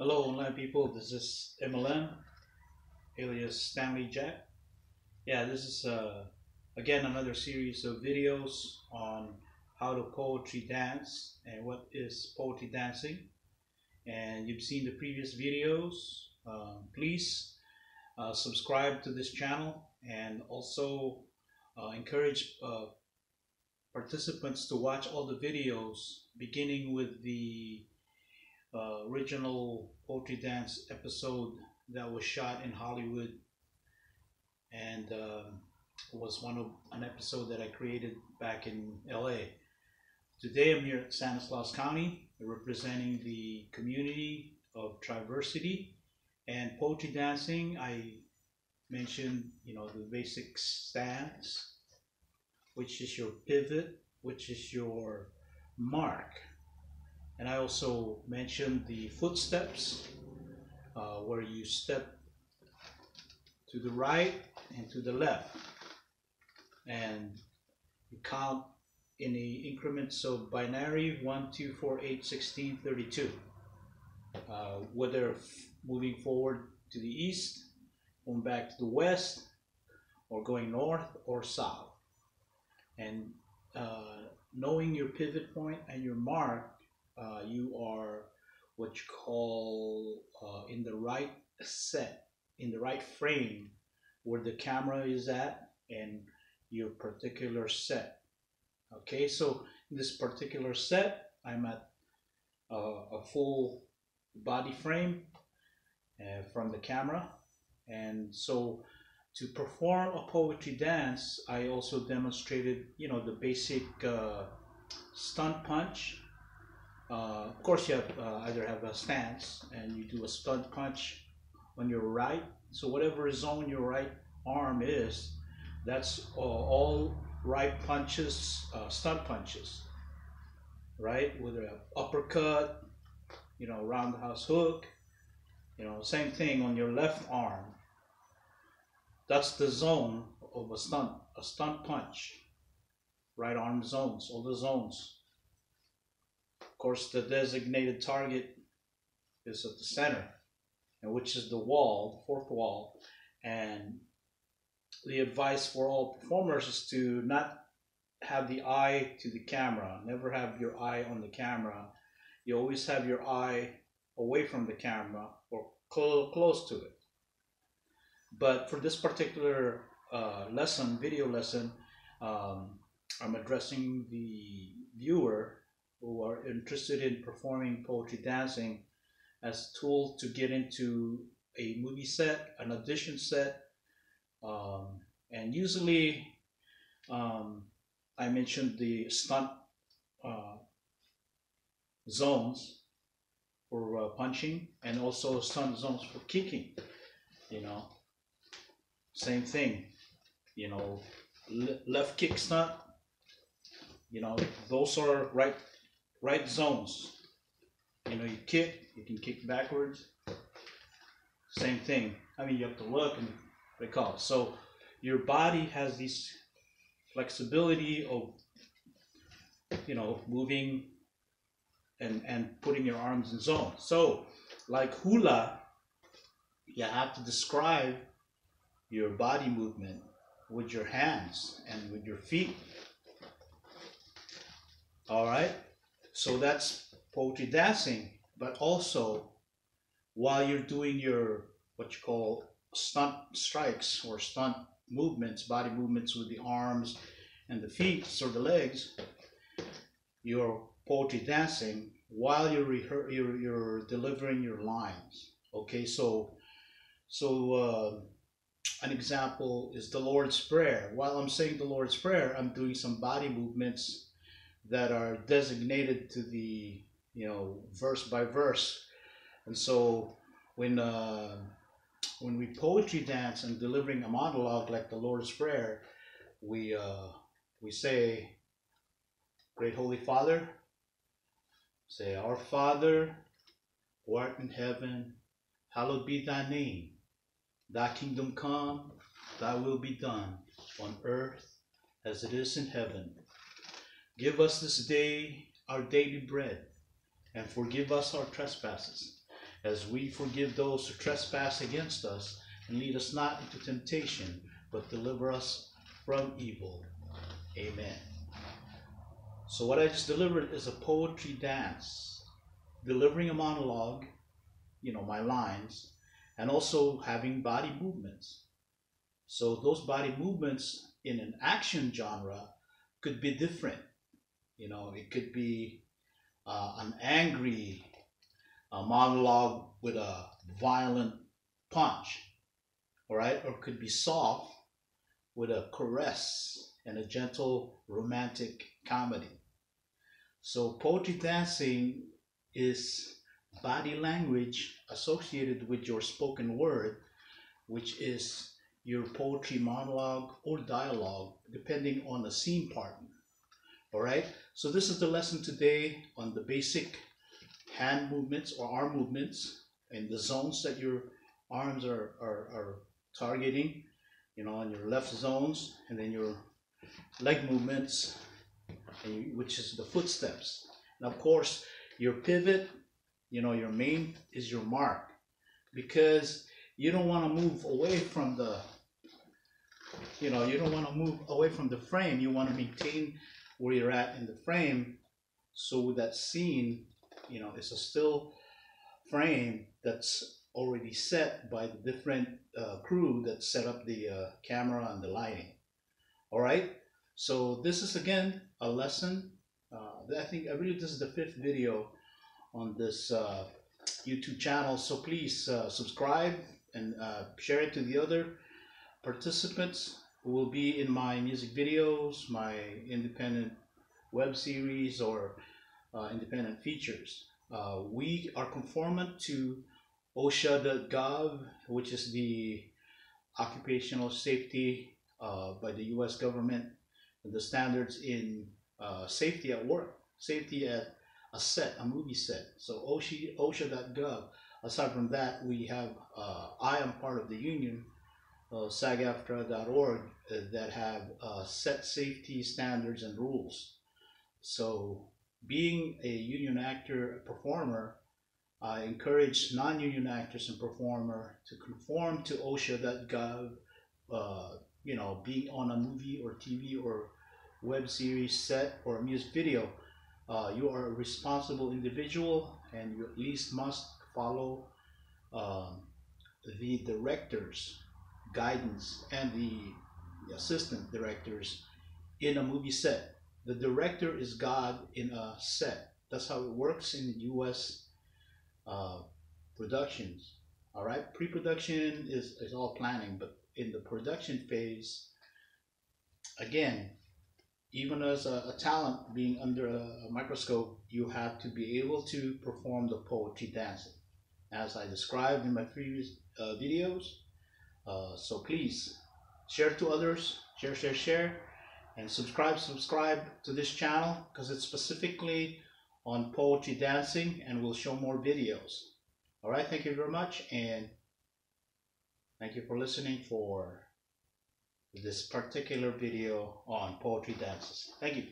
Hello online people, this is MLM alias Stanley Jack. Yeah, this is again another series of videos on how to poetry dance and what is poetry dancing. And you've seen the previous videos. Please subscribe to this channel and also encourage participants to watch all the videos beginning with the original poetry dance episode that was shot in Hollywood, and was an episode that I created back in LA. Today I'm here at Stanislaus County representing the community of Triversity and poetry dancing. I mentioned, the basic stance, which is your pivot, which is your mark. And I also mentioned the footsteps, where you step to the right and to the left, and you count in the increments of binary 1, 2, 4, 8, 16, 32. Whether moving forward to the east, going back to the west, or going north or south. And knowing your pivot point and your mark, you are what you call in the right set, in the right frame where the camera is at and your particular set. Okay, so in this particular set, I'm at a full body frame from the camera. And so to perform a poetry dance, I also demonstrated, the basic stunt punch. Of course, you have either have a stance and you do a stunt punch on your right. So whatever zone your right arm is, that's all right punches, stunt punches, right? Whether an uppercut, roundhouse hook, same thing on your left arm. That's the zone of a stunt punch. Right arm zones, all the zones. Of course, the designated target is at the center, and which is the wall, the fourth wall. And the advice for all performers is to not have the eye to the camera. Never have your eye on the camera. You always have your eye away from the camera or close to it. But for this particular video lesson, I'm addressing the viewer who are interested in performing poetry dancing as a tool to get into a movie set, an audition set. And usually I mentioned the stunt zones for punching, and also stunt zones for kicking. Same thing, left kick stunt, those are right zones. You kick, you can kick backwards. Same thing. I mean, you have to look and recall. So your body has this flexibility of, moving and putting your arms in zone. So like hula, you have to describe your body movement with your hands and with your feet. All right, so that's poetry dancing. But also, while you're doing your what you call stunt strikes or stunt movements, body movements with the arms and the feet or the legs, you're poetry dancing while you're delivering your lines. Okay, so an example is the Lord's Prayer. While I'm saying the Lord's Prayer, I'm doing some body movements that are designated to the, verse by verse. And so when we poetry dance and delivering a monologue like the Lord's Prayer, we say, Great Holy Father, say, Our Father, who art in heaven, hallowed be thy name. Thy kingdom come, thy will be done on earth as it is in heaven. Give us this day our daily bread, and forgive us our trespasses, as we forgive those who trespass against us, and lead us not into temptation, but deliver us from evil. Amen. So what I just delivered is a poetry dance, delivering a monologue, my lines, and also having body movements. So those body movements in an action genre could be different. It could be an angry monologue with a violent punch, all right? Or it could be soft with a caress and a gentle romantic comedy. So poetry dancing is body language associated with your spoken word, which is your poetry monologue or dialogue, depending on the scene partner. All right, so this is the lesson today on the basic hand movements or arm movements and the zones that your arms are targeting, on your left zones, and then your leg movements, which is the footsteps. And of course, your pivot, your main is your mark, because you don't want to move away from the, you don't want to move away from the frame. You want to maintain where you're at in the frame, so that scene, it's a still frame that's already set by the different crew that set up the camera and the lighting. All right, so this is again a lesson. I believe this is the 5th video on this YouTube channel, so please subscribe and share it to the other participants who will be in my music videos, my independent web series, or independent features. We are conformant to OSHA.gov, which is the occupational safety by the US government, and the standards in safety at work, safety at a movie set. So OSHA.gov. Aside from that, we have, I am part of the union, SAGAFTRA.org, that have set safety standards and rules. So being a union actor, a performer, I encourage non-union actors and performer to conform to OSHA.gov. Being on a movie or TV or web series set or a music video, you are a responsible individual, and you at least must follow the director's guidance and the assistant directors in a movie set. The director is God in a set. That's how it works in US productions. All right, pre-production is all planning, but in the production phase, again, even as a talent being under a microscope, you have to be able to perform the poetry dancing, as I described in my previous videos. So please share to others, share, and subscribe to this channel, because it's specifically on poetry dancing, and we'll show more videos. All right, thank you very much, and thank you for listening for this particular video on poetry dances. Thank you.